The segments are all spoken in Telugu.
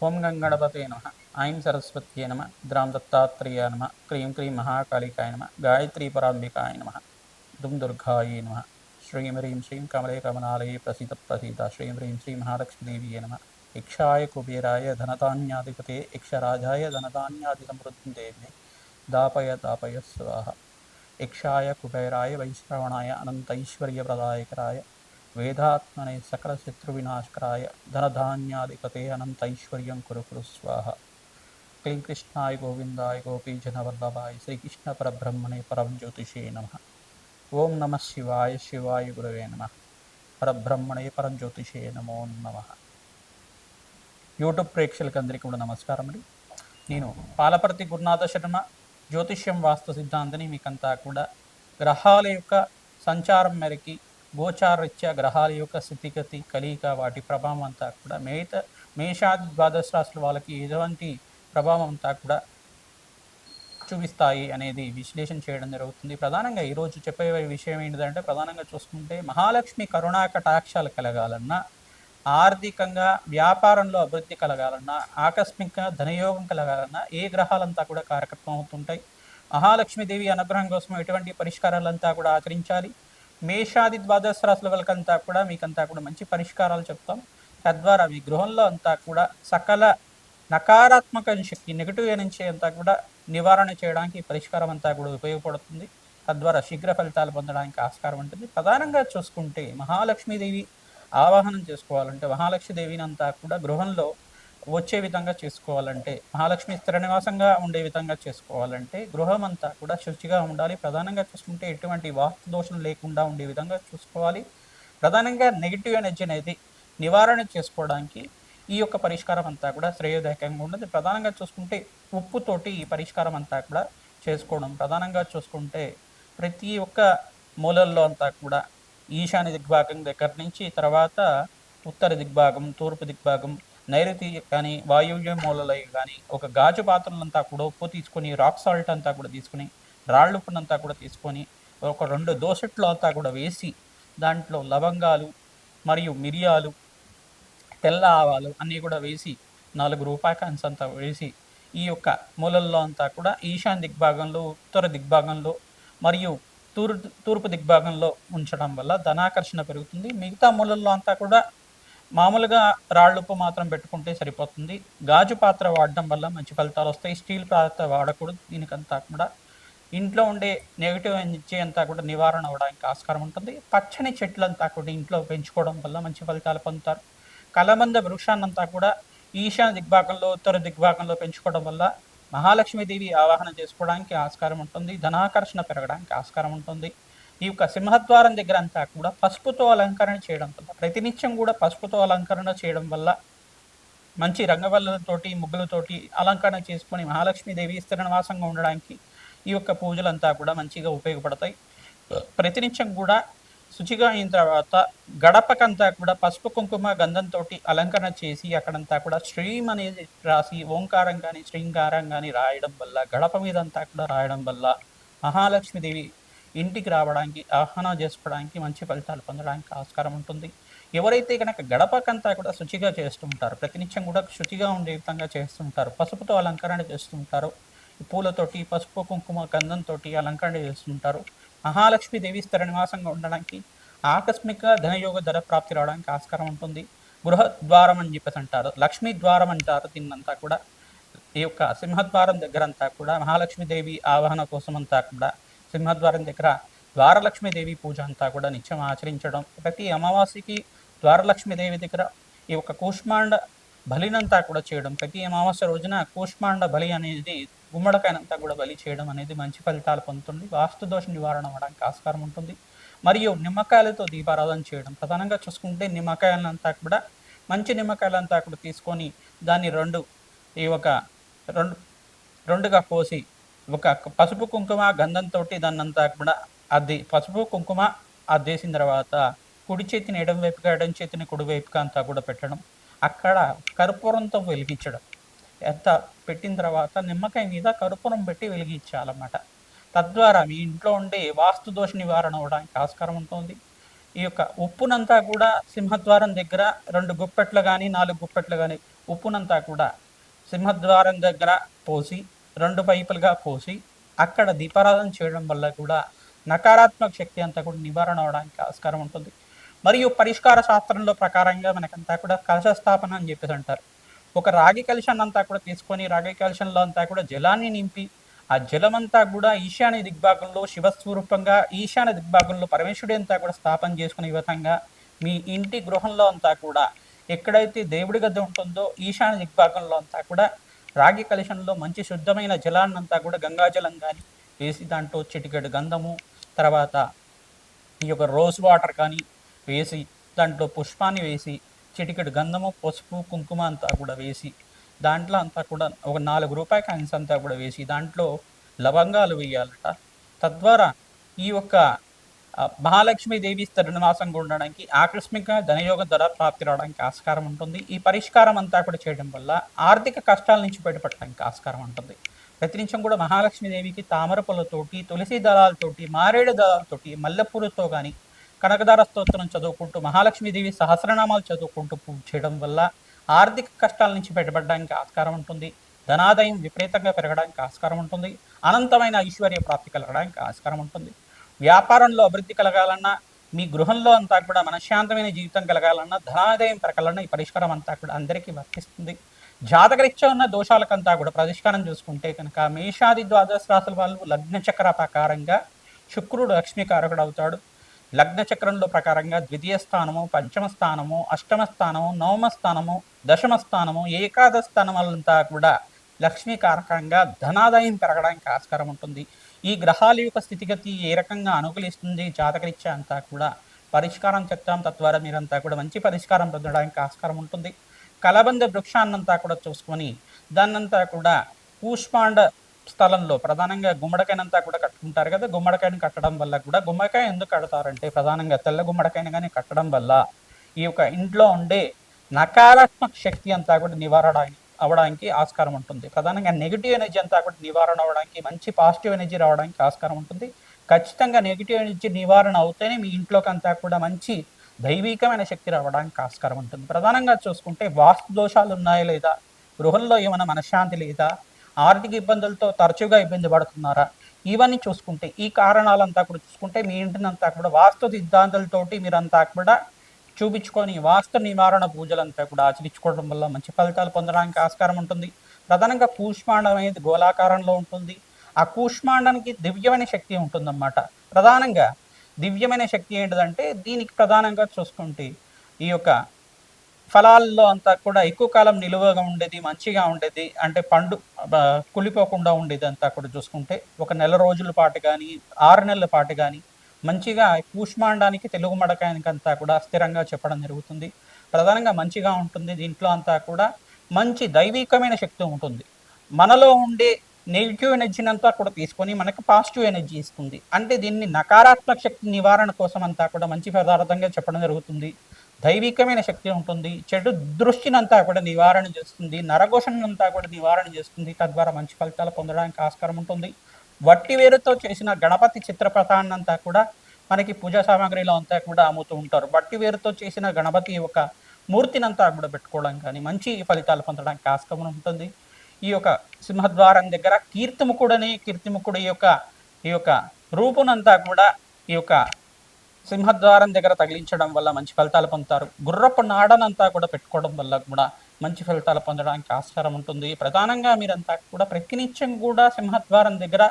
ఓం గంగణపతే నమ. ఐం సరస్వత్యే నమ. ద్రాం దత్తాత్రేయ నమ. క్రీం క్రీం మహాకాళికాయ నమ. గాయత్రీ పరాంబికాయ నమ. దుం దుర్గాయే నమ. శ్రీం హ్రీం శ్రీం కమలే కమలాలయే ప్రసీద ప్రసీద. శ్రీం హ్రీం శ్రీ మహాలక్ష్మీదేవియే నమ. యక్షాయ కుబేరాయ ధనధాన్యాధిపతే యక్షరాజాయ ధనధాన్యాది సమృద్ధిం దేవి దాపయ దాపయ స్వాహ. యక్షాయ కుబేరాయ వైశ్రవణాయ అనంతైశ్వర్యప్రదాయకరాయ వేదాత్మనే సకల శత్రువినాశకరాయ ధనధాన్యాధిపతే అనంతైశ్వర్యం కురు కురు స్వాహ. క్లీం కృష్ణాయ గోవిందాయ గోపీజనవల్లభాయ శ్రీకృష్ణ పరబ్రహ్మణే పరం జ్యోతిషే నమ. ఓం నమ శివాయ శివాయ గురవే నమ. పరబ్రహ్మణే పరం జ్యోతిషే నమో నమ. యూట్యూబ్ ప్రేక్షకులకు అందరికీ కూడా నమస్కారం అండి. నేను పాలపర్తి గురునాథ శర్మ, జ్యోతిష్యం వాస్తు సిద్ధాంతిని. మీకంతా కూడా గ్రహాల యొక్క సంచారం మేరకి గోచారరీత్యా గ్రహాల యొక్క స్థితిగతి కలియిక వాటి ప్రభావం అంతా కూడా మేషాది ద్వాదశ రాశుల వాళ్ళకి ఎటువంటి ప్రభావం అంతా కూడా చూపిస్తాయి అనేది విశ్లేషణ చేయడం జరుగుతుంది. ప్రధానంగా ఈరోజు చెప్పే విషయం ఏంటిదంటే, ప్రధానంగా చూసుకుంటే మహాలక్ష్మి కరుణా కటాక్షాలు కలగాలన్నా, ఆర్థికంగా వ్యాపారంలో అభివృద్ధి కలగాలన్నా, ఆకస్మిక ధనయోగం కలగాలన్నా ఏ గ్రహాలంతా కూడా కారకత్వం అవుతుంటాయి. మహాలక్ష్మీదేవి అనుగ్రహం కోసం ఎటువంటి పరిష్కారాలంతా కూడా ఆచరించాలి. మేషాది ద్వాదశ రాశుల వాళ్ళకంతా కూడా మీకంతా కూడా మంచి పరిష్కారాలు చెప్తాం. తద్వారా మీ గృహంలో అంతా కూడా సకల నకారాత్మక శక్తి, నెగిటివ్ ఎనర్జీ అంతా కూడా నివారణ చేయడానికి పరిష్కారం అంతా కూడా ఉపయోగపడుతుంది. తద్వారా శీఘ్ర ఫలితాలు పొందడానికి ఆస్కారం ఉంటుంది. ప్రధానంగా చూసుకుంటే మహాలక్ష్మీదేవి ఆవాహనం చేసుకోవాలంటే, మహాలక్ష్మీదేవిని అంతా కూడా గృహంలో వచ్చే విధంగా చేసుకోవాలంటే, మహాలక్ష్మి స్థిర నివాసంగా ఉండే విధంగా చేసుకోవాలంటే గృహం అంతా కూడా శుచిగా ఉండాలి. ప్రధానంగా చూసుకుంటే ఎటువంటి వాస్తు దోషం లేకుండా ఉండే విధంగా చూసుకోవాలి. ప్రధానంగా నెగిటివ్ ఎనర్జీ అనేది నివారణ చేసుకోవడానికి ఈ యొక్క పరిష్కారం అంతా కూడా శ్రేయోదాయకంగా ఉంటుంది. ప్రధానంగా చూసుకుంటే ఉప్పుతోటి ఈ పరిష్కారం అంతా కూడా చేసుకోవడం. ప్రధానంగా చూసుకుంటే ప్రతి ఒక్క మూలల్లో అంతా కూడా ఈశాన్య దిగ్భాగం దగ్గర నుంచి తర్వాత ఉత్తర దిగ్భాగం, తూర్పు దిగ్భాగం, నైరుతి కానీ వాయువ్య మూలలో కానీ ఒక గాజు పాత్రలంతా కూడా ఉప్పు తీసుకొని, రాక్ సాల్ట్ అంతా కూడా తీసుకొని, రాళ్ళుప్పునంతా కూడా తీసుకొని ఒక 2 దోసెట్లు అంతా కూడా వేసి, దాంట్లో లవంగాలు మరియు మిరియాలు, తెల్ల ఆవాలు అన్నీ కూడా వేసి 4 రూపాయి కాయిన్స్ అంతా వేసి ఈ యొక్క మూలల్లో అంతా కూడా ఈశాన్య దిగ్భాగంలో, ఉత్తర దిగ్భాగంలో మరియు తూర్పు దిగ్భాగంలో ఉంచడం వల్ల ధనాకర్షణ పెరుగుతుంది. మిగతా మూలల్లో అంతా కూడా మామూలుగా రాళ్ళుప్పు మాత్రం పెట్టుకుంటే సరిపోతుంది. గాజు పాత్ర వాడడం వల్ల మంచి ఫలితాలు వస్తాయి. స్టీల్ పాత్ర వాడకూడదు. దీనికంతా కూడా ఇంట్లో ఉండే నెగిటివ్ ఎనర్జీ అంతా కూడా నివారణ అవ్వడానికి ఆస్కారం ఉంటుంది. పచ్చని చెట్లంతా కూడా ఇంట్లో పెంచుకోవడం వల్ల మంచి ఫలితాలు పొందుతారు. కలమంద వృక్షాన్నంతా కూడా ఈశాన్య దిగ్భాగంలో, ఉత్తర దిగ్భాగంలో పెంచుకోవడం వల్ల మహాలక్ష్మీదేవి ఆవాహన చేసుకోవడానికి ఆస్కారం ఉంటుంది. ధనాకర్షణ పెరగడానికి ఆస్కారం ఉంటుంది. ఈ యొక్క సింహద్వారం దగ్గర అంతా కూడా పసుపుతో అలంకరణ చేయడం వల్ల, ప్రతినిత్యం కూడా పసుపుతో అలంకరణ చేయడం వల్ల మంచి రంగవల్లులతోటి, ముగ్గులతోటి అలంకరణ చేసుకొని మహాలక్ష్మీదేవి స్థిర నివాసంగా ఉండడానికి ఈ యొక్క పూజలంతా కూడా మంచిగా ఉపయోగపడతాయి. ప్రతినిత్యం కూడా శుచిగా అయిన తర్వాత గడపకంతా కూడా పసుపు కుంకుమ గంధంతో అలంకరణ చేసి అక్కడంతా కూడా శ్రీం అనేది రాసి ఓంకారం కానీ శ్రీంకారం కానీ రాయడం వల్ల, గడప మీద అంతా కూడా రాయడం వల్ల మహాలక్ష్మీదేవి ఇంటికి రావడానికి, ఆహ్వానం చేసుకోవడానికి, మంచి ఫలితాలు పొందడానికి ఆస్కారం ఉంటుంది. ఎవరైతే కనుక గడపకంతా కూడా శుచిగా చేస్తుంటారో, ప్రతినిత్యం కూడా శుచిగా ఉండే విధంగా చేస్తుంటారు, పసుపుతో అలంకరణ చేస్తుంటారు, పూలతోటి పసుపు కుంకుమ గంధంతో అలంకరణ చేస్తుంటారు, మహాలక్ష్మీదేవి స్థిర నివాసంగా ఉండడానికి, ఆకస్మిక ధనయోగ ధర ప్రాప్తి రావడానికి ఆస్కారం ఉంటుంది. గృహద్వారం అని చెప్పేసి అంటారు, లక్ష్మీ ద్వారం అంటారు. దీన్నంతా కూడా ఈ యొక్క సింహద్వారం దగ్గర అంతా కూడా మహాలక్ష్మీదేవి ఆవాహన కోసం అంతా కూడా సింహద్వారం దగ్గర ద్వారలక్ష్మీదేవి పూజ అంతా కూడా నిత్యం ఆచరించడం, ప్రతి అమావాస్యకి ద్వారలక్ష్మీదేవి దగ్గర ఈ యొక్క కూష్మాండ బలినంతా కూడా చేయడం, ప్రతి అమావాస్య రోజున కూష్మాండ బలి అనేది గుమ్మడికాయనంతా కూడా బలి చేయడం అనేది మంచి ఫలితాలు పొందుతుంది. వాస్తు దోష నివారణ అవ్వడానికి ఆస్కారం ఉంటుంది. మరియు నిమ్మకాయలతో దీపారాధన చేయడం. ప్రధానంగా చూసుకుంటే నిమ్మకాయలంతా కూడా మంచి నిమ్మకాయలంతా కూడా తీసుకొని దాన్ని రెండుగా కోసి ఒక పసుపు కుంకుమ గంధంతో దాన్నంతా కూడా పసుపు కుంకుమ అద్దేసిన తర్వాత కుడి చేతిని ఎడం వైపుగా, ఎడం చేతిని కుడి వైపుగా అంతా కూడా పెట్టడం, అక్కడ కర్పూరంతో వెలిగించడం. ఎంత పెట్టిన తర్వాత నిమ్మకాయ మీద కర్పూరం పెట్టి వెలిగించాలన్నమాట. తద్వారా మీ ఇంట్లో ఉండే వాస్తు దోష నివారణ అవ్వడానికి ఆస్కారం ఉంటుంది. ఈ యొక్క ఉప్పునంతా కూడా సింహద్వారం దగ్గర 2 గుప్పెట్లు కానీ 4 గుప్పెట్లు కానీ ఉప్పునంతా కూడా సింహద్వారం దగ్గర పోసి 2 వైపులుగా పోసి అక్కడ దీపారాధన చేయడం వల్ల కూడా నకారాత్మక శక్తి అంతా కూడా నివారణ అవడానికి ఆస్కారం ఉంటుంది. మరియు పరిష్కార శాస్త్రంలో ప్రకారంగా మనకంతా కూడా కలశ స్థాపన అని చెప్పేసి అంటారు. ఒక రాగి కలశాన్ని అంతా కూడా తీసుకొని రాగి కలశంలో అంతా కూడా జలాన్ని నింపి ఆ జలమంతా కూడా ఈశాన్య దిగ్భాగంలో శివస్వరూపంగా, ఈశాన్య దిగ్భాగంలో పరమేశ్వరుడి అంతా కూడా స్థాపన చేసుకునే విధంగా మీ ఇంటి గృహంలో అంతా కూడా ఎక్కడైతే దేవుడి గది ఉంటుందో ఈశాన్య దిగ్భాగంలో అంతా కూడా రాగి కలశంలో మంచి శుద్ధమైన జలాన్నంతా కూడా గంగాజలం కానీ వేసి దాంట్లో చిటికెడు గంధము, తర్వాత ఈ యొక్క రోజ్ వాటర్ కానీ వేసి దాంట్లో పుష్పాన్ని వేసి చిటికెడు గంధము, పసుపు, కుంకుమ అంతా కూడా వేసి దాంట్లో అంతా కూడా ఒక 4 రూపాయి కాయిన్స్ అంతా కూడా వేసి దాంట్లో లవంగాలు వేయాలట. తద్వారా ఈ యొక్క మహాలక్ష్మీదేవి స్థిరనివాసంగా ఉండడానికి, ఆకస్మిక ధనయోగ ధర ప్రాప్తి రావడానికి ఆస్కారం ఉంటుంది. ఈ పరిష్కారం అంతా కూడా చేయడం వల్ల ఆర్థిక కష్టాల నుంచి బయటపడడానికి ఆస్కారం ఉంటుంది. ప్రతినిత్యం కూడా మహాలక్ష్మీదేవికి తామర పూలతోటి, తులసి దళాలతోటి, మారేడు దళాలతోటి, మల్లెపూలతో కానీ కనకదార స్తోత్రం చదువుకుంటూ మహాలక్ష్మీదేవి సహస్రనామాలు చదువుకుంటూ పూజ చేయడం వల్ల ఆర్థిక కష్టాల నుంచి బయటపడడానికి ఆస్కారం ఉంటుంది. ధనాదాయం విపరీతంగా పెరగడానికి ఆస్కారం ఉంటుంది. అనంతమైన ఐశ్వర్య ప్రాప్తి కలగడానికి ఆస్కారం ఉంటుంది. వ్యాపారంలో అభివృద్ధి కలగాలన్నా, మీ గృహంలో అంతా కూడా మనశ్శాంతమైన జీవితం కలగాలన్నా, ధనాదాయం పెరగాలన్నా ఈ పరిష్కారం అంతా కూడా అందరికీ వర్తిస్తుంది. జాతకరీత్యా ఉన్న దోషాలకంతా కూడా పరిష్కారం చూసుకుంటే కనుక మేషాది ద్వాదశ రాశుల వాళ్ళు లగ్న చక్ర ప్రకారంగా శుక్రుడు లక్ష్మీకారకుడు అవుతాడు. లగ్న చక్రంలో ప్రకారంగా ద్వితీయ స్థానము, పంచమ స్థానము, అష్టమ స్థానము, నవమ స్థానము, దశమ స్థానము, ఏకాదశ స్థానములంతా కూడా లక్ష్మీకారకంగా ధనాదాయం పెరగడానికి ఆస్కారం ఉంటుంది. ఈ గ్రహాల యొక్క స్థితిగతి ఏ రకంగా అనుకూలిస్తుంది జాతకరీత్యా అంతా కూడా పరిష్కారం చెప్తాం. తద్వారా మీరంతా కూడా మంచి పరిష్కారం పొందడానికి ఆస్కారం ఉంటుంది. కలబంద వృక్షాన్నంతా కూడా చూసుకొని దాన్నంతా కూడా కూష్మాండ స్థలంలో ప్రధానంగా గుమ్మడికాయనంతా కూడా కట్టుకుంటారు కదా. గుమ్మడికాయని కట్టడం వల్ల కూడా, గుమ్మడికాయ ఎందుకు కడతారంటే ప్రధానంగా తెల్ల గుమ్మడికాయని కానీ కట్టడం వల్ల ఈ యొక్క ఇంట్లో ఉండే నకారాత్మక శక్తి అంతా కూడా నివారణ అవ్వడానికి ఆస్కారం ఉంటుంది. ప్రధానంగా నెగిటివ్ ఎనర్జీ అంతా కూడా నివారణ అవ్వడానికి, మంచి పాజిటివ్ ఎనర్జీ రావడానికి ఆస్కారం ఉంటుంది. ఖచ్చితంగా నెగిటివ్ ఎనర్జీ నివారణ అవుతేనే మీ ఇంట్లోకి అంతా కూడా మంచి దైవికమైన శక్తి రావడానికి ఆస్కారం ఉంటుంది. ప్రధానంగా చూసుకుంటే వాస్తు దోషాలు ఉన్నాయా లేదా, గృహంలో ఏమైనా మనశ్శాంతి లేదా, ఆర్థిక ఇబ్బందులతో తరచుగా ఇబ్బంది పడుతున్నారా, ఇవన్నీ చూసుకుంటే ఈ కారణాలంతా కూడా చూసుకుంటే మీ ఇంటినంతా కూడా వాస్తు సిద్ధాంతాలతోటి మీరంతా కూడా చూపించుకొని వాస్తు నివారణ పూజలంతా కూడా ఆచరించుకోవడం వల్ల మంచి ఫలితాలు పొందడానికి ఆస్కారం ఉంటుంది. ప్రధానంగా కూష్మాండం అనేది గోళాకారంలో ఉంటుంది. ఆ కూష్మాండానికి దివ్యమైన శక్తి ఉంటుందన్నమాట. ప్రధానంగా దివ్యమైన శక్తి ఏంటిదంటే దీనికి ప్రధానంగా చూసుకుంటే ఈ యొక్క ఫలాల్లో అంతా కూడా ఎక్కువ కాలం నిలువగా ఉండేది, మంచిగా ఉండేది, అంటే పండు కులిపోకుండా ఉండేది అంతా కూడా చూసుకుంటే ఒక నెల రోజుల పాటు కానీ 6 నెలల పాటు కానీ మంచిగా కూష్మాండానికి, తెలుగు మడకాయానికి అంతా కూడా స్థిరంగా చెప్పడం జరుగుతుంది. ప్రధానంగా మంచిగా ఉంటుంది. దీంట్లో అంతా కూడా మంచి దైవికమైన శక్తి ఉంటుంది. మనలో ఉండే నెగిటివ్ ఎనర్జీని అంతా కూడా తీసుకొని మనకు పాజిటివ్ ఎనర్జీ ఇస్తుంది. అంటే దీన్ని నకారాత్మక శక్తి నివారణ కోసం అంతా కూడా మంచి పదార్థంగా చెప్పడం జరుగుతుంది. దైవికమైన శక్తి ఉంటుంది. చెడు దృష్టినంతా కూడా నివారణ చేస్తుంది. నరఘోషణంతా కూడా నివారణ చేస్తుంది. తద్వారా మంచి ఫలితాలు పొందడానికి ఆస్కారం ఉంటుంది. వట్టి వేరుతో చేసిన గణపతి చిత్రపటాన్నంతా కూడా మనకి పూజా సామాగ్రిలో అంతా కూడా అమ్ముతూ ఉంటారు. వట్టి వేరుతో చేసిన గణపతి యొక్క మూర్తినంతా కూడా పెట్టుకోవడం కానీ మంచి ఫలితాలు పొందడానికి ఆస్కారం ఉంటుంది. ఈ యొక్క సింహద్వారం దగ్గర కీర్తిముఖుడు ఈ యొక్క రూపునంతా కూడా ఈ యొక్క సింహద్వారం దగ్గర తగిలించడం వల్ల మంచి ఫలితాలు పొందుతారు. గుర్రపు నాడనంతా కూడా పెట్టుకోవడం వల్ల కూడా మంచి ఫలితాలు పొందడానికి ఆస్కారం ఉంటుంది. ప్రధానంగా మీరంతా కూడా ప్రతినిత్యం కూడా సింహద్వారం దగ్గర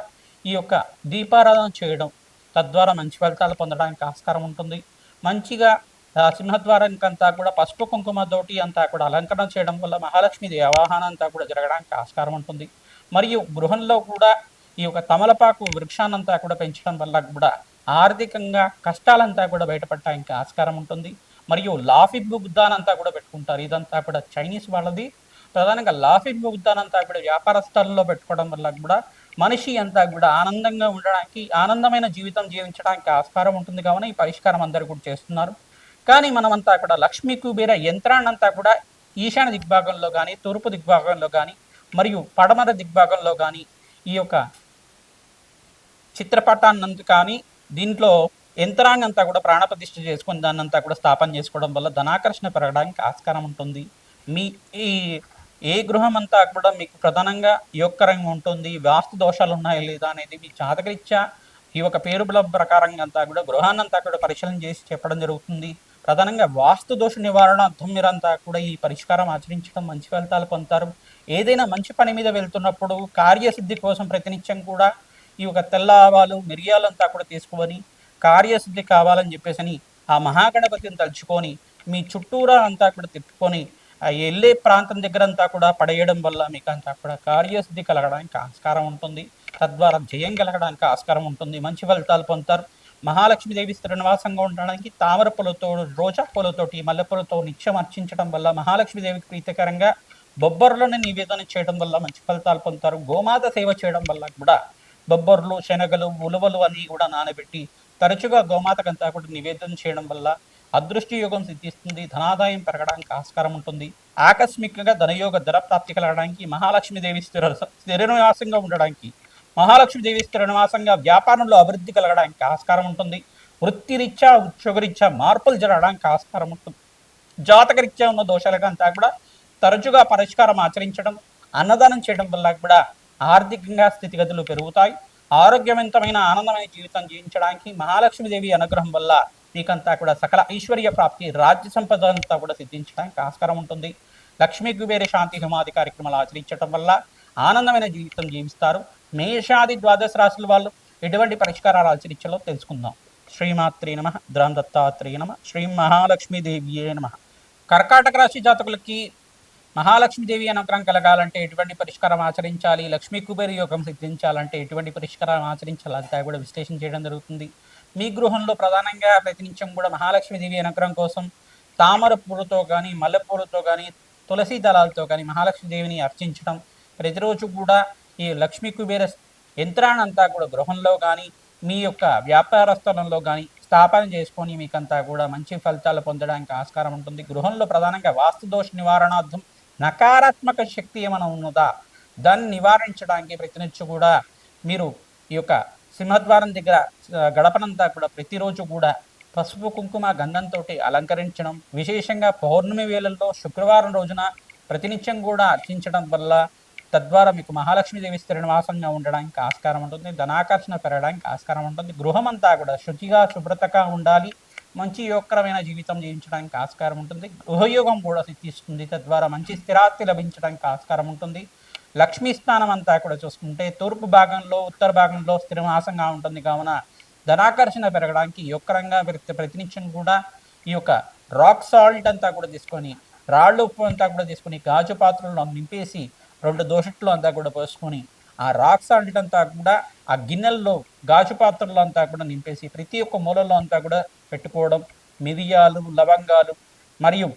ఈ యొక్క దీపారాధన చేయడం తద్వారా మంచి ఫలితాలు పొందడానికి ఆస్కారం ఉంటుంది. మంచిగా సింహద్వారానికి అంతా కూడా పసుపు కుంకుమతోటి అంతా కూడా అలంకరణ చేయడం వల్ల మహాలక్ష్మీదేవి ఆవాహన అంతా కూడా జరగడానికి ఆస్కారం ఉంటుంది. మరియు గృహంలో కూడా ఈ యొక్క తమలపాకు వృక్షాన్నంతా కూడా పెంచడం వల్ల కూడా ఆర్థికంగా కష్టాలంతా కూడా బయటపడటానికి ఆస్కారం ఉంటుంది. మరియు లాఫింగ్ బుద్ధానంతా కూడా పెట్టుకుంటారు. ఇదంతా కూడా చైనీస్ వాళ్ళది. ప్రధానంగా లాఫింగ్ బుద్ధానంతా కూడా వ్యాపార స్థలంలో పెట్టుకోవడం వల్ల కూడా మనిషి అంతా కూడా ఆనందంగా ఉండడానికి, ఆనందమైన జీవితం జీవించడానికి ఆస్కారం ఉంటుంది. కావున ఈ పరిష్కారం అందరూ కూడా చేస్తున్నారు. కానీ మనమంతా కూడా లక్ష్మీ కుబేర యంత్రాన్నంతా కూడా ఈశాన్య దిగ్భాగంలో కానీ, తూర్పు దిగ్భాగంలో కానీ, మరియు పడమర దిగ్భాగంలో కానీ ఈ యొక్క చిత్రపటాన్నంత కానీ దీంట్లో యంత్రాన్ని అంతా కూడా ప్రాణప్రతిష్ఠ చేసుకొని దాన్నంతా కూడా స్థాపన చేసుకోవడం వల్ల ధనాకర్షణ పెరగడానికి ఆస్కారం ఉంటుంది. మీ ఈ ఏ గృహం అంతా కూడా మీకు ప్రధానంగా యోగకరంగా ఉంటుంది, వాస్తు దోషాలు ఉన్నాయా లేదా అనేది మీ జాతకరీత్యా ఈ యొక్క పేరు బలం ప్రకారంగా అంతా కూడా గృహాన్నంతా కూడా పరిశీలన చేసి చెప్పడం జరుగుతుంది. ప్రధానంగా వాస్తు దోష నివారణార్థం మీరంతా కూడా ఈ పరిష్కారం ఆచరించడం మంచి ఫలితాలు పొందుతారు. ఏదైనా మంచి పని మీద వెళ్తున్నప్పుడు కార్యసిద్ధి కోసం ప్రతినిత్యం కూడా ఈ యొక్క తెల్ల ఆవాలు, మిరియాలంతా కూడా తీసుకొని కార్యసిద్ధి కావాలని చెప్పేసి ఆ మహాగణపతిని తలుచుకొని మీ చుట్టూరా అంతా కూడా తిప్పుకొని ఆ వెళ్ళే ప్రాంతం దగ్గర అంతా కూడా పడేయడం వల్ల మీకు అంతా కూడా కార్యసిద్ధి కలగడానికి ఆస్కారం ఉంటుంది. తద్వారా జయం కలగడానికి ఆస్కారం ఉంటుంది. మంచి ఫలితాలు పొందుతారు. మహాలక్ష్మీదేవి స్థిర నివాసంగా ఉండడానికి తామర పూలతో, రోజా పూలతోటి, మల్లెపూలతో నిత్యం అర్చించడం వల్ల మహాలక్ష్మీదేవికి ప్రీతికరంగా బొబ్బర్లను నివేదన చేయడం వల్ల మంచి ఫలితాలు పొందుతారు. గోమాత సేవ చేయడం వల్ల కూడా బొబ్బర్లు, శనగలు, ఉలువలు అన్నీ కూడా నానబెట్టి తరచుగా గోమాతకంతా కూడా నివేదన చేయడం వల్ల అదృష్టి యోగం సిద్ధిస్తుంది. ధనాదాయం పెరగడానికి ఆస్కారం ఉంటుంది. ఆకస్మికంగా ధనయోగ ధర ప్రాప్తి కలగడానికి మహాలక్ష్మీదేవి స్థిర నివాసంగా ఉండడానికి, మహాలక్ష్మీదేవి స్థిర నివాసంగా వ్యాపారంలో అభివృద్ధి కలగడానికి ఆస్కారం ఉంటుంది. వృత్తిరీత్యా, ఉద్యోగరీత్యా మార్పులు జరగడానికి ఆస్కారం ఉంటుంది. జాతకరీత్యా ఉన్న దోషాలుగా అంతా కూడా తరచుగా పరిష్కారం ఆచరించడం, అన్నదానం చేయడం వల్ల కూడా ఆర్థికంగా స్థితిగతులు పెరుగుతాయి. ఆరోగ్యవంతమైన ఆనందమైన జీవితం జీవించడానికి మహాలక్ష్మీదేవి అనుగ్రహం వల్ల మీకంతా కూడా సకల ఐశ్వర్య ప్రాప్తి, రాజ్య సంపద అంతా కూడా సిద్ధించడానికి ఆస్కారం ఉంటుంది. లక్ష్మీ కుబేర శాంతి హోమాది కార్యక్రమాలు ఆచరించడం వల్ల ఆనందమైన జీవితం జీవిస్తారు. మేషాది ద్వాదశ రాశుల వాళ్ళు ఎటువంటి పరిష్కారాలు ఆచరించాలో తెలుసుకుందాం. శ్రీమాత్రే నమ, ద్రాం దత్తాత్రేయ నమ, శ్రీ మహాలక్ష్మీదేవియే నమ. కర్కాటక రాశి జాతకులకి మహాలక్ష్మీదేవి అనుగ్రహం కలగాలంటే ఎటువంటి పరిష్కారం ఆచరించాలి, లక్ష్మీ కుబేర యోగం సిద్ధించాలంటే ఎటువంటి పరిష్కారం ఆచరించాలి అంతా కూడా విశ్లేషణ చేయడం జరుగుతుంది. మీ గృహంలో ప్రధానంగా ప్రతినిత్యం కూడా మహాలక్ష్మీదేవి అనుగ్రహం కోసం తామర పూలతో కానీ, మల్లెపూలతో కానీ, తులసి దళాలతో కానీ మహాలక్ష్మీదేవిని అర్చించడం, ప్రతిరోజు కూడా ఈ లక్ష్మీ కుబేర యంత్రాన్ని అంతా కూడా గృహంలో కానీ, మీ యొక్క వ్యాపార స్థలంలో కానీ స్థాపన చేసుకొని మీకంతా కూడా మంచి ఫలితాలు పొందడానికి ఆస్కారం ఉంటుంది. గృహంలో ప్రధానంగా వాస్తు దోష నివారణార్థం నకారాత్మక శక్తి ఏమైనా ఉన్నదా దాన్ని నివారించడానికి ప్రతినిత్యం కూడా మీరు ఈ యొక్క సింహద్వారం దగ్గర గడపనంతా కూడా ప్రతిరోజు కూడా పసుపు కుంకుమ గంధంతో అలంకరించడం, విశేషంగా పౌర్ణమి వేళల్లో శుక్రవారం రోజున ప్రతినిత్యం కూడా అర్చించడం వల్ల తద్వారా మీకు మహాలక్ష్మీదేవి స్థిర నివాసంగా ఉండడానికి ఆస్కారం ఉంటుంది. ధనాకర్షణ పెరగడానికి ఆస్కారం ఉంటుంది. గృహం అంతా కూడా శుచిగా, శుభ్రతగా ఉండాలి. మంచి యోగకరమైన జీవితం జీవించడానికి ఆస్కారం ఉంటుంది. గృహయోగం కూడా సిద్ధిస్తుంది. తద్వారా మంచి స్థిరాస్తి లభించడానికి ఆస్కారం ఉంటుంది. లక్ష్మీ స్థానం అంతా కూడా చూసుకుంటే తూర్పు భాగంలో, ఉత్తర భాగంలో స్థిరవాసంగా ఉంటుంది. కావున ధనాకర్షణ పెరగడానికి యోగకరంగా ప్రతినిత్యం కూడా ఈ యొక్క రాక్ సాల్ట్ అంతా కూడా తీసుకొని, రాళ్ళు ఉప్పు అంతా కూడా తీసుకొని గాజు పాత్రలను నింపేసి 2 దోషట్లు అంతా కూడా పోసుకొని ఆ రాక్ సాల్ట్ అంతా కూడా ఆ గిన్నెల్లో, గాజు పాత్రలో అంతా కూడా నింపేసి ప్రతి ఒక్క మూలలో అంతా కూడా పెట్టుకోవడం, మిరియాలు, లవంగాలు మరియు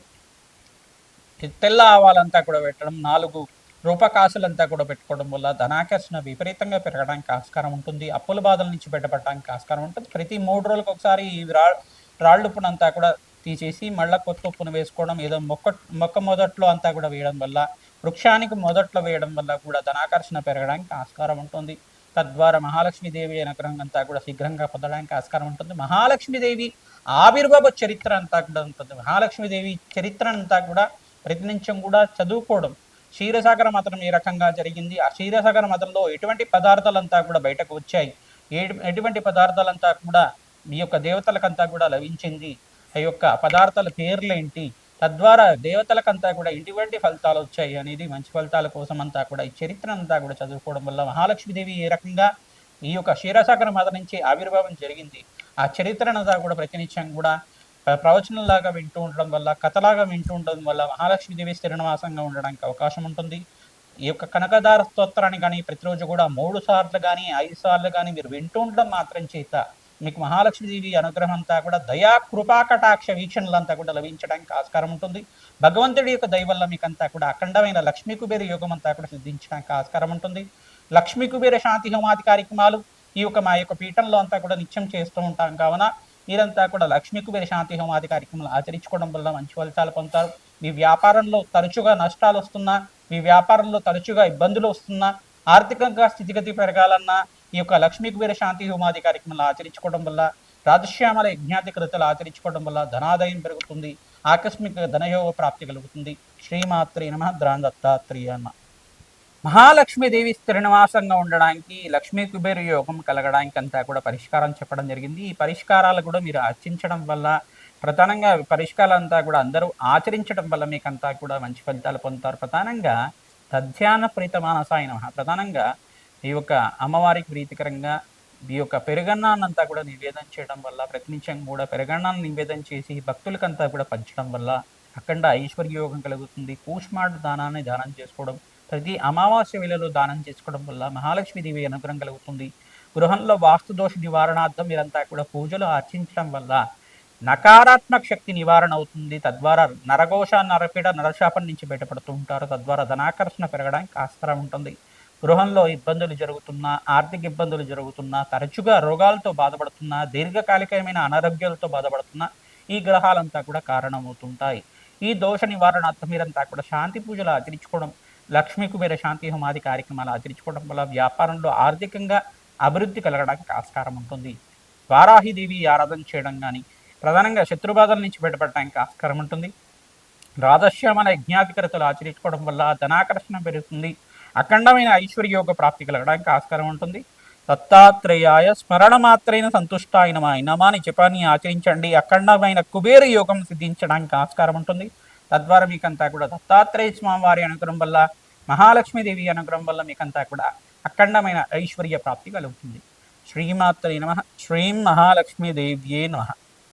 తెల్ల ఆవాలంతా కూడా పెట్టడం, 4 రూపకాసులంతా కూడా పెట్టుకోవడం వల్ల ధనాకర్షణ విపరీతంగా పెరగడానికి ఆస్కారం ఉంటుంది. అప్పుల బాధల నుంచి బయటపడడానికి ఆస్కారం ఉంటుంది. ప్రతి 3 రోజులకు ఒకసారి ఈ రాళ్ళు ఉప్పునంతా కూడా తీసేసి మళ్ళీ కొత్త ఉప్పును వేసుకోవడం, ఏదో మొక్క మొదట్లో అంతా కూడా వేయడం వల్ల, వృక్షానికి మొదట్లో వేయడం వల్ల కూడా ధనాకర్షణ పెరగడానికి ఆస్కారం ఉంటుంది. తద్వారా మహాలక్ష్మీదేవి అనుగ్రహం అంతా కూడా శీఘ్రంగా పొందడానికి ఆస్కారం ఉంటుంది. మహాలక్ష్మీదేవి ఆవిర్భావ చరిత్ర అంతా కూడా ఉంటుంది. మహాలక్ష్మీదేవి చరిత్ర అంతా కూడా ప్రతినిత్యం కూడా చదువుకోవడం. క్షీరసాగర మథనం ఏ రకంగా జరిగింది, ఆ క్షీరసాగర మథంలో ఎటువంటి పదార్థాలంతా కూడా బయటకు వచ్చాయి, ఎటువంటి పదార్థాలంతా కూడా ఈ యొక్క దేవతలకంతా కూడా లభించింది, ఆ యొక్క పదార్థాల పేర్లేంటి, తద్వారా దేవతలకంతా కూడా ఎటువంటి ఫలితాలు వచ్చాయి అనేది మంచి ఫలితాల కోసం అంతా కూడా ఈ చరిత్ర అంతా కూడా చదువుకోవడం వల్ల మహాలక్ష్మీదేవి ఏ రకంగా ఈ యొక్క క్షీరసాగర మథ నుంచి ఆవిర్భావం జరిగింది, ఆ చరిత్రనంతా కూడా ప్రతినిత్యం కూడా ప్రవచనంలాగా వింటూ ఉండడం వల్ల, కథలాగా వింటూ ఉండడం వల్ల మహాలక్ష్మీదేవి స్థిరనివాసంగా ఉండడానికి అవకాశం ఉంటుంది. ఈ యొక్క కనకదార స్తోత్రాన్ని కానీ ప్రతిరోజు కూడా 3 సార్లు కానీ 5 సార్లు కానీ మీరు వింటూ ఉండడం మాత్రం చేత మీకు మహాలక్ష్మీదేవి అనుగ్రహం అంతా కూడా దయా కృపా కటాక్ష వీక్షణలంతా కూడా లభించడానికి ఆస్కారం ఉంటుంది. భగవంతుడి యొక్క దయ వల్ల మీకంతా కూడా అఖండమైన లక్ష్మీ కుబేర యోగం అంతా కూడా సిద్ధించడానికి ఆస్కారం ఉంటుంది. లక్ష్మీ కుబేర శాంతి హోమాది కార్యక్రమాలు ఈ యొక్క మా యొక్క పీఠంలో అంతా కూడా నిత్యం చేస్తూ ఉంటాం. కావున మీరంతా కూడా లక్ష్మీ కుబేర శాంతి హోమాది కార్యక్రమాలు ఆచరించుకోవడం వల్ల మంచి ఫలితాలు పొందుతారు. మీ వ్యాపారంలో తరచుగా నష్టాలు వస్తున్నా, మీ వ్యాపారంలో తరచుగా ఇబ్బందులు వస్తున్నా, ఆర్థికంగా స్థితిగతి పెరగాలన్నా ఈ యొక్క లక్ష్మీ కుబేర శాంతి హోమాది కార్యక్రమాలు ఆచరించుకోవడం వల్ల, రాజశ్యామల యజ్ఞాతి కృతులు ఆచరించుకోవడం వల్ల ధనాదాయం పెరుగుతుంది. ఆకస్మిక ధనయోగ ప్రాప్తి కలుగుతుంది. శ్రీమాత్రే నమ. ద్రాన్ దత్తాత్రేయ నమ. మహాలక్ష్మీదేవి స్థిర నివాసంగా ఉండడానికి, లక్ష్మీ కుబేర యోగం కలగడానికి అంతా కూడా పరిష్కారం చెప్పడం జరిగింది. ఈ పరిష్కారాలు కూడా మీరు ఆచరించడం వల్ల, ప్రధానంగా పరిష్కారాలంతా కూడా అందరూ ఆచరించడం వల్ల మీకంతా కూడా మంచి ఫలితాలు పొందుతారు. ప్రధానంగా తధ్యాన ప్రీత మానసాయ నమః. ప్రధానంగా ఈ యొక్క అమ్మవారికి ప్రీతికరంగా ఈ యొక్క పెరుగన్నాన్నంతా కూడా నివేదన చేయడం వల్ల, ప్రతినిత్యం కూడా పెరుగన్నాన్ని నివేదన చేసి భక్తులకంతా కూడా పంచడం వల్ల అఖండ ఐశ్వర్య యోగం కలుగుతుంది. కూష్మాండ దానాన్ని దానం చేసుకోవడం, ప్రతి అమావాస్య వేళలో దానం చేసుకోవడం వల్ల మహాలక్ష్మీదేవి అనుగ్రహం కలుగుతుంది. గృహంలో వాస్తు దోష నివారణార్థం మీరంతా కూడా పూజలు ఆర్చించడం వల్ల నకారాత్మక శక్తి నివారణ అవుతుంది. తద్వారా నరఘోష, నరపీడ, నరశాపం నుంచి బయటపడుతూ ఉంటారు. తద్వారా ధనాకర్షణ పెరగడానికి ఆస్కారం ఉంటుంది. గృహంలో ఇబ్బందులు జరుగుతున్నా, ఆర్థిక ఇబ్బందులు జరుగుతున్నా, తరచుగా రోగాలతో బాధపడుతున్నా, దీర్ఘకాలికమైన అనారోగ్యాలతో బాధపడుతున్నా ఈ గ్రహాలంతా కూడా కారణమవుతుంటాయి. ఈ దోష నివారణార్థం మీరంతా కూడా శాంతి పూజలు ఆచరించుకోవడం, లక్ష్మీ కుబేర శాంతి హోమాది కార్యక్రమాలు ఆచరించుకోవడం వల్ల వ్యాపారంలో ఆర్థికంగా అభివృద్ధి కలగడానికి ఆస్కారం ఉంటుంది. వారాహిదేవి ఆరాధన చేయడం కానీ, ప్రధానంగా శత్రుబాధల నుంచి బయటపడడానికి ఆస్కారం ఉంటుంది. రాధశ్యామల యజ్ఞాధికరతలు ఆచరించుకోవడం వల్ల ధనాకర్షణ పెరుగుతుంది. అఖండమైన ఐశ్వర్యోగ ప్రాప్తి కలగడానికి ఆస్కారం ఉంటుంది. దత్తాత్రేయాయ స్మరణ మాత్రైన సంతుష్టాయ నమః. ఈ నమాని జపాన్ని ఆచరించండి. అఖండమైన కుబేర యోగం సిద్ధించడానికి ఆస్కారం ఉంటుంది. తద్వారా మీకంతా కూడా దత్తాత్రేయ స్వామివారి అనుగ్రహం వల్ల, మహాలక్ష్మీదేవి అనుగ్రహం వల్ల మీకంతా కూడా అఖండమైన ఐశ్వర్య ప్రాప్తి కలుగుతుంది. శ్రీమాత్రే నమః. శ్రీం మహాలక్ష్మీదేవ్యే నమః.